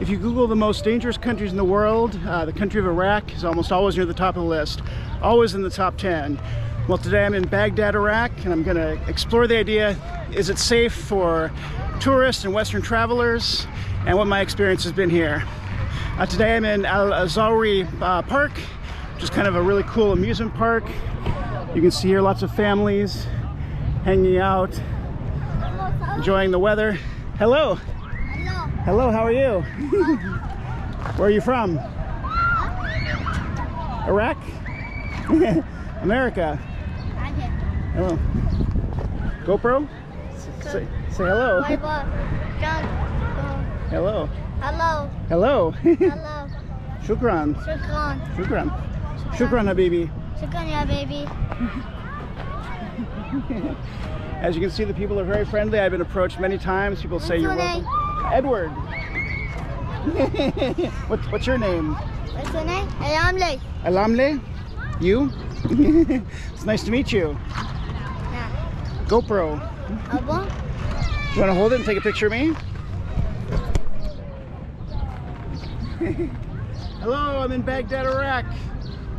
If you Google the most dangerous countries in the world, the country of Iraq is almost always near the top of the list, always in the top 10. Well, today I'm in Baghdad, Iraq, and I'm going to explore the idea, is it safe for tourists and Western travelers, and what my experience has been here. Today I'm in Zawra Park, which is kind of a really cool amusement park. You can see here lots of families hanging out, enjoying the weather. Hello. Hello. Hello, how are you? Where are you from? Iraq? America. Hello. GoPro? Say hello. Hello. Hello. Hello. Hello. Shukran. Shukran. Shukran. Shukran, habibi. Shukran, ya baby. As you can see, the people are very friendly. I've been approached many times. People say you're welcome. Edward. What's your name? What's your name? Alamle. Alamle? You? It's nice to meet you. Yeah. GoPro. Abo? Do you want to hold it and take a picture of me? Hello, I'm in Baghdad, Iraq.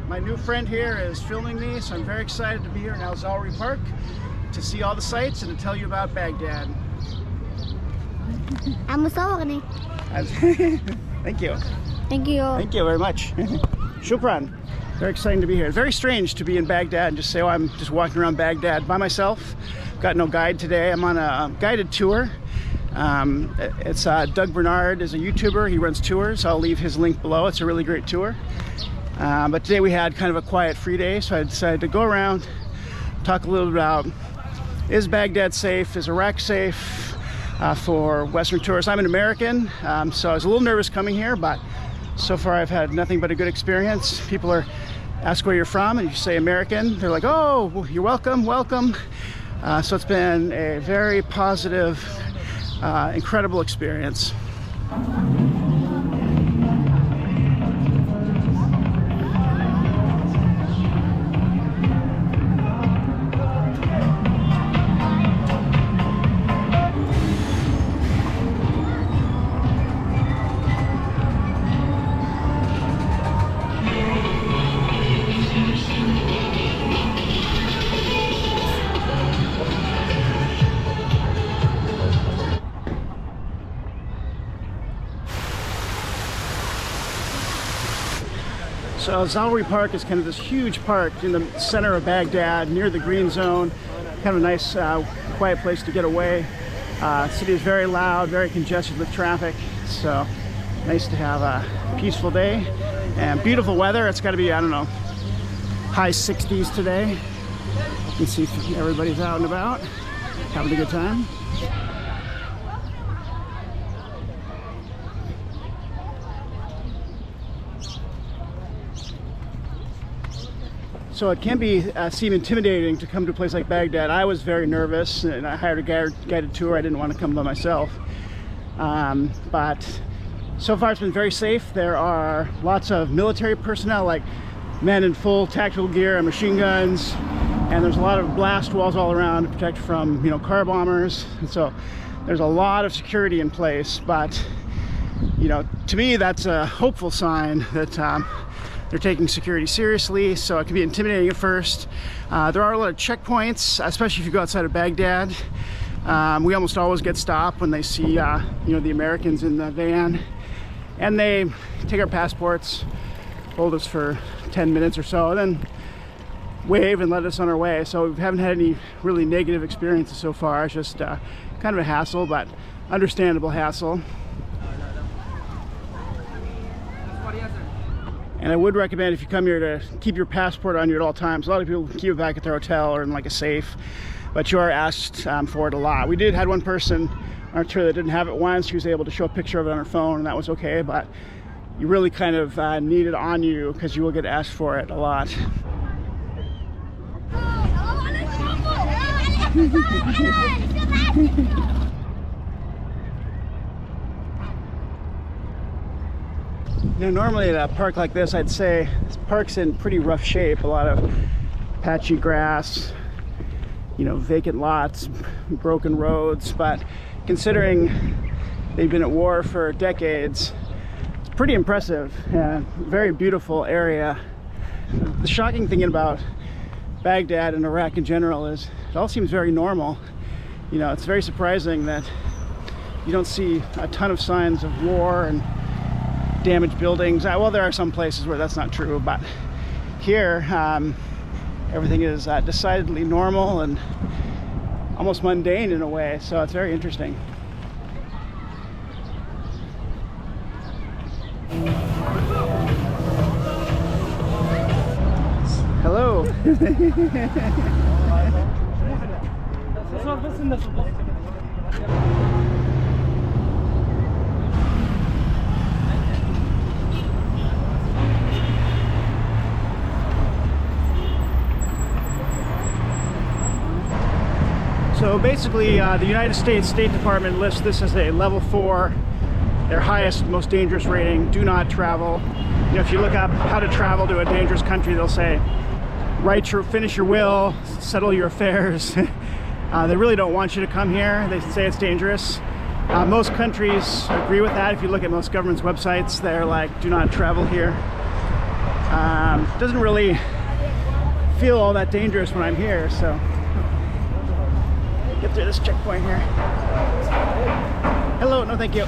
My new friend here is filming me, so I'm very excited to be here in Zawra Park to see all the sights and to tell you about Baghdad. I'm Musorni. Thank you. Thank you. Thank you very much. Shukran. Very exciting to be here. It's very strange to be in Baghdad and just say, oh, I'm just walking around Baghdad by myself. Got no guide today. I'm on a guided tour. It's Doug Bernard is a YouTuber. He runs tours. I'll leave his link below. It's a really great tour. But today we had kind of a quiet free day, so I decided to go around, talk a little about, is Baghdad safe? Is Iraq safe for Western tourists? I'm an American, so I was a little nervous coming here, but so far I've had nothing but a good experience. People ask where you're from, and you say American. They're like, oh, you're welcome, welcome. So it's been a very positive, incredible experience. So Zawra Park is kind of this huge park in the center of Baghdad, near the green zone. Kind of a nice, quiet place to get away. The city is very loud, very congested with traffic. So nice to have a peaceful day and beautiful weather. It's got to be, I don't know, high 60s today. You can see everybody's out and about, having a good time. So it can seem intimidating to come to a place like Baghdad. I was very nervous, and I hired a guided tour. I didn't want to come by myself. But so far it's been very safe. There are lots of military personnel, like men in full tactical gear and machine guns, and there's a lot of blast walls all around to protect from, you know, car bombers. And so there's a lot of security in place. But, you know, to me that's a hopeful sign that they're taking security seriously, so it can be intimidating at first. There are a lot of checkpoints, especially if you go outside of Baghdad. We almost always get stopped when they see, you know, the Americans in the van, and they take our passports, hold us for 10 minutes or so, and then wave and let us on our way. So we haven't had any really negative experiences so far. It's just kind of a hassle, but understandable hassle. And I would recommend, if you come here, to keep your passport on you at all times. A lot of people keep it back at their hotel or in like a safe, but you are asked for it a lot. We had one person on our tour that didn't have it once. She was able to show a picture of it on her phone, and that was okay, but you really kind of need it on you because you will get asked for it a lot. You know, normally at a park like this, I'd say this park's in pretty rough shape. A lot of patchy grass, you know, vacant lots, broken roads. But considering they've been at war for decades, pretty impressive and very beautiful area. The shocking thing about Baghdad and Iraq in general is it all seems very normal. You know, it's very surprising that you don't see a ton of signs of war and damaged buildings. Well, there are some places where that's not true, but here everything is decidedly normal and almost mundane in a way, so it's very interesting. Hello. So basically, the United States State Department lists this as a level 4, their highest, most dangerous rating. Do not travel. You know, if you look up how to travel to a dangerous country, they'll say, finish your will, settle your affairs. They really don't want you to come here. They say it's dangerous. Most countries agree with that. If you look at most governments' websites, they're like, do not travel here. Doesn't really feel all that dangerous when I'm here, so. Get through this checkpoint here. Hello, no thank you.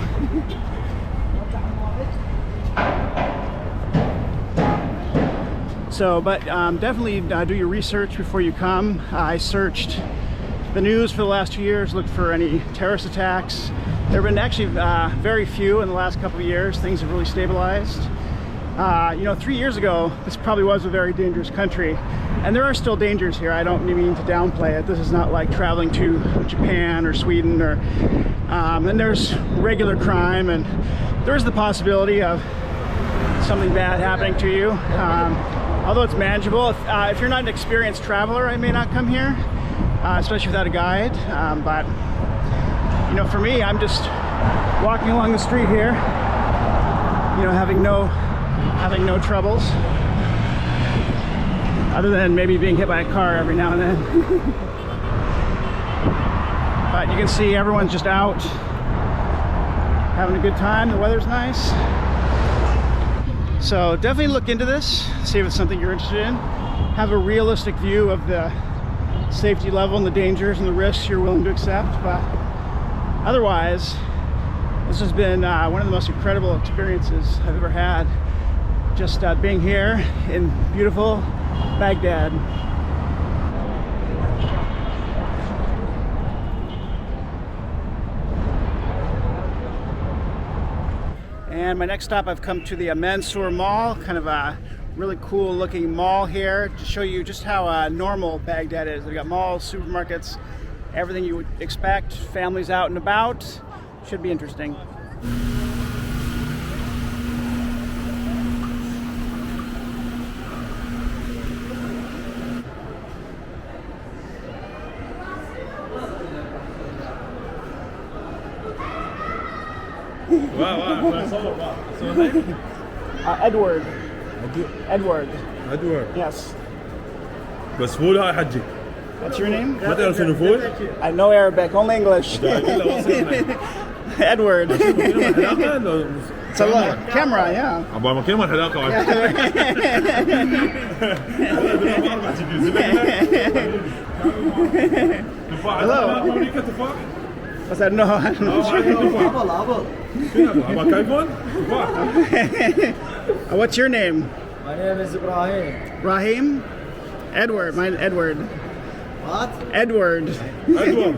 So, but definitely do your research before you come. I searched the news for the last 2 years, looked for any terrorist attacks. There have been actually very few in the last couple of years. Things have really stabilized. You know, 3 years ago, this probably was a very dangerous country. And there are still dangers here. I don't mean to downplay it. This is not like traveling to Japan or Sweden or, and there's regular crime and there's the possibility of something bad happening to you. Although it's manageable. If you're not an experienced traveler, I may not come here, especially without a guide. But, you know, for me, I'm just walking along the street here, you know, having no troubles. Other than maybe being hit by a car every now and then. But you can see everyone's just out having a good time. The weather's nice. So definitely look into this, see if it's something you're interested in. Have a realistic view of the safety level and the dangers and the risks you're willing to accept. But otherwise, this has been one of the most incredible experiences I've ever had. Just being here in beautiful Baghdad. And my next stop, I've come to the Mansour Mall, kind of a really cool looking mall here to show you just how normal Baghdad is. They've got malls, supermarkets, everything you would expect, families out and about. Should be interesting. Edward. Edward. Edward. Yes. بس فول هاي حجي. What's your name? ما تعرف شنو فول؟ I know Arabic, only English. Edward. It's a camera, yeah. عبال ما كلمة الحلاقة. Hello. I said no. What's your name? My name is Ibrahim. Rahim? Edward. Mine Edward. What? Edward. Edward.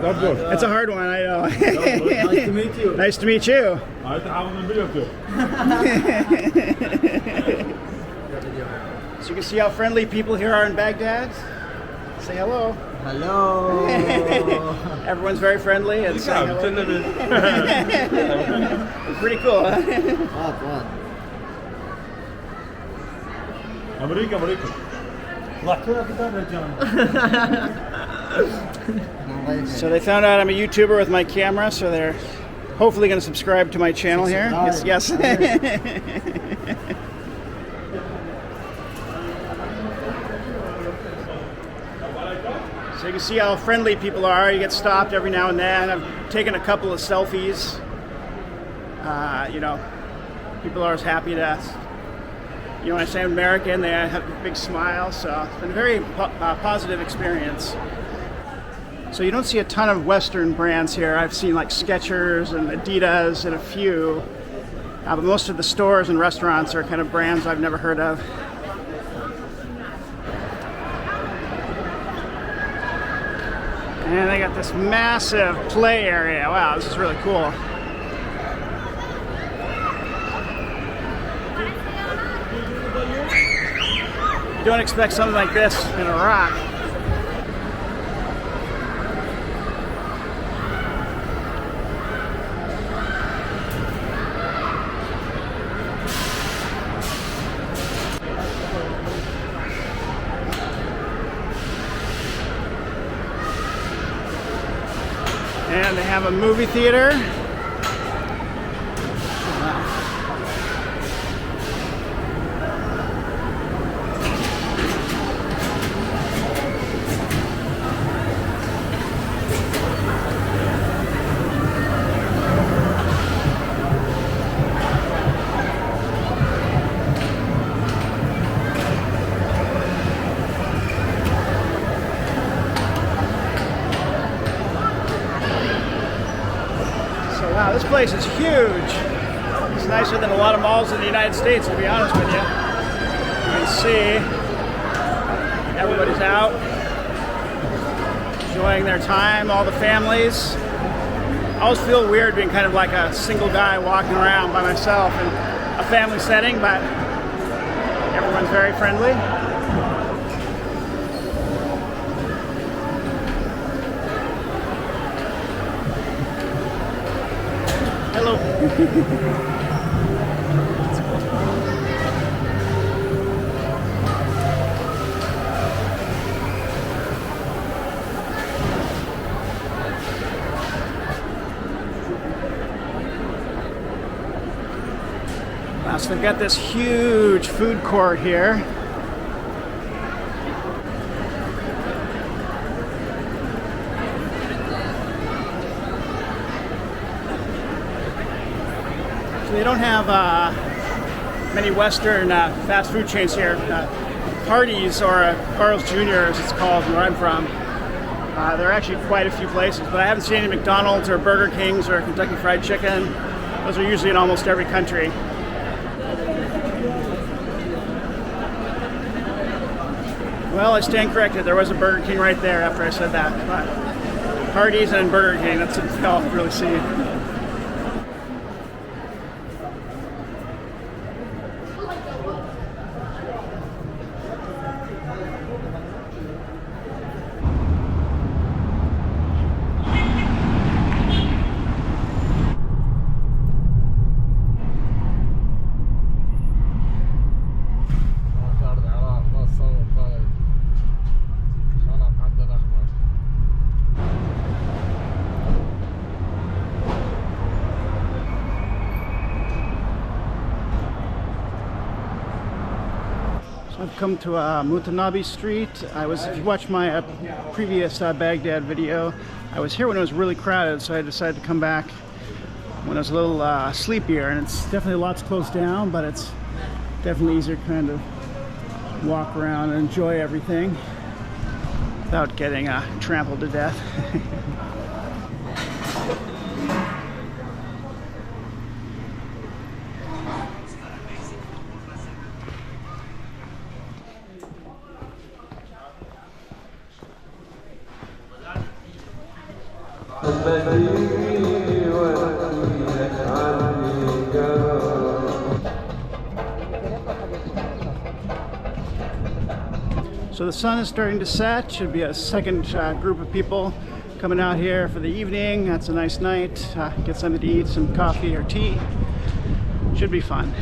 It's a hard one, I know. Nice to meet you. Nice to meet you. So you can see how friendly people here are in Baghdad. Say hello. Hello. Everyone's very friendly and saying hello. Pretty cool, huh? What? أمريكا. So they found out I'm a YouTuber with my camera, so they're hopefully going to subscribe to my channel here. Yes. So you can see how friendly people are. You get stopped every now and then. I've taken a couple of selfies. You know, People are always happy to, you know, when I say American, they have a big smile. So it's been a very positive experience. So you don't see a ton of Western brands here. I've seen like Skechers and Adidas and a few. But most of the stores and restaurants are kind of brands I've never heard of. And they got this massive play area. Wow, this is really cool. You don't expect something like this in Iraq. And they have a movie theater. Wow, this place is huge. It's nicer than a lot of malls in the United States, to be honest with you. You can see everybody's out, enjoying their time, all the families. I always feel weird being kind of like a single guy walking around by myself in a family setting, but everyone's very friendly. Hello. So they've got this huge food court here. They don't have many Western fast food chains here. Hardee's, or Carl's Jr. as it's called where I'm from. There are actually quite a few places, but I haven't seen any McDonald's or Burger King's or Kentucky Fried Chicken. Those are usually in almost every country. Well, I stand corrected. There was a Burger King right there after I said that. But Hardee's and Burger King, that's all I really see. I've come to Mutanabbi Street. If you watched my previous Baghdad video, I was here when it was really crowded, so I decided to come back when it was a little sleepier, and it's definitely lots closed down, but it's definitely easier to kind of walk around and enjoy everything without getting trampled to death. So the sun is starting to set. Should be a second group of people coming out here for the evening. That's a nice night. Get something to eat, some coffee or tea. Should be fun.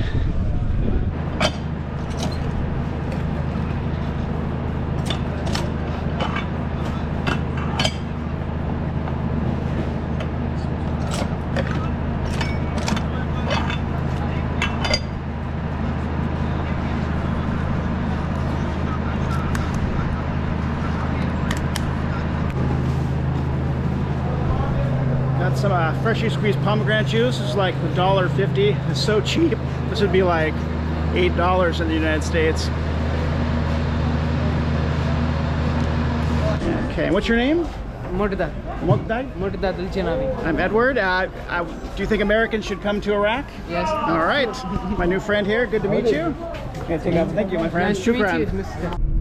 Some freshly squeezed pomegranate juice is like $1.50. It's so cheap. This would be like $8 in the United States. Okay, and what's your name? Murtada. Muqdad? Murtada Dulcinabi. I'm Edward. Do you think Americans should come to Iraq? Yes. All right. My new friend here. Good to meet you. Okay, take off. Thank you, my friend. Nice to meet you, Shukran. Mr.